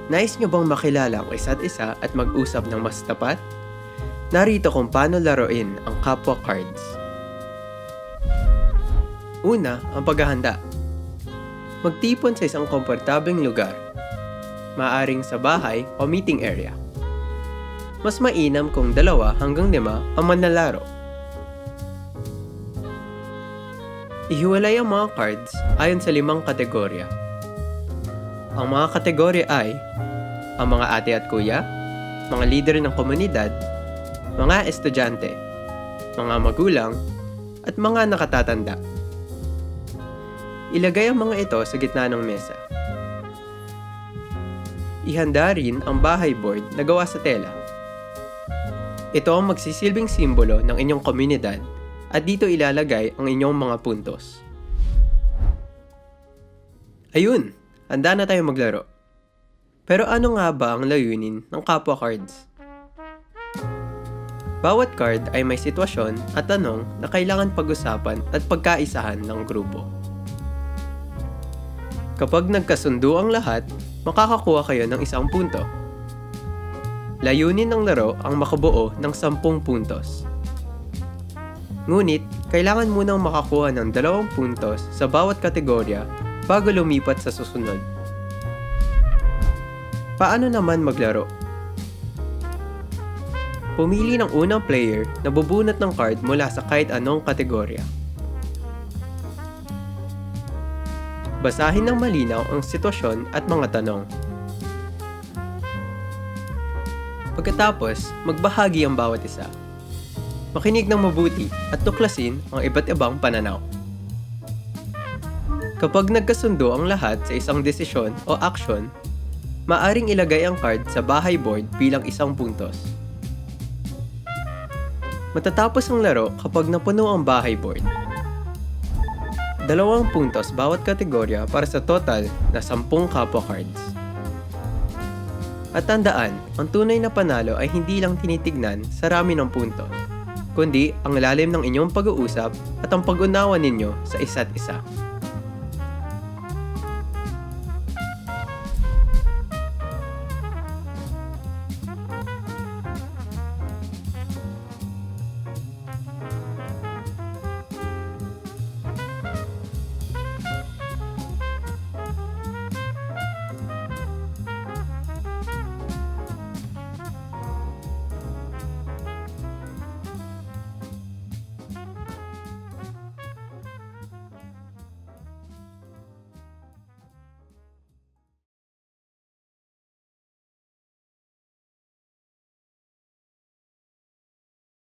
Nais niyo bang makilala ang isa't isa at mag-usap ng mas tapat? Narito kung paano laruin ang kapwa cards. Una, ang paghahanda. Magtipon sa isang komportableng lugar, maaring sa bahay o meeting area. Mas mainam kung 2 hanggang 5 ang manlalaro. Ihiwalay ang mga cards ayon sa 5 kategorya. Ang mga kategorya ay ang mga ate at kuya, mga lider ng komunidad, mga estudyante, mga magulang, at mga nakatatanda. Ilagay ang mga ito sa gitna ng mesa. Ihanda rin ang bahay board na gawa sa tela. Ito ang magsisilbing simbolo ng inyong komunidad at dito ilalagay ang inyong mga puntos. Ayun! Handa na tayo maglaro. Pero ano nga ba ang layunin ng kapwa cards? Bawat card ay may sitwasyon at tanong na kailangan pag-usapan at pagkaisahan ng grupo. Kapag nagkasundo ang lahat, makakakuha kayo ng 1 punto. Layunin ng laro ang makabuo ng 10 puntos. Ngunit, kailangan munang makakuha ng 2 puntos sa bawat kategorya bago lumipat sa susunod. Paano naman maglaro? Pumili ng unang player na bubunot ng card mula sa kahit anong kategorya. Basahin ng malinaw ang sitwasyon at mga tanong. Pagkatapos, magbahagi ang bawat isa. Makinig ng mabuti at tuklasin ang iba't ibang pananaw. Kapag nagkasundo ang lahat sa isang desisyon o aksyon, maaring ilagay ang card sa bahay board bilang 1 puntos. Matatapos ang laro kapag napuno ang bahay board. 2 puntos bawat kategorya para sa total na 10 kapwa cards. At tandaan, ang tunay na panalo ay hindi lang tinitignan sa rami ng puntos, kundi ang lalim ng inyong pag-uusap at ang pag-unawa ninyo sa isa't isa.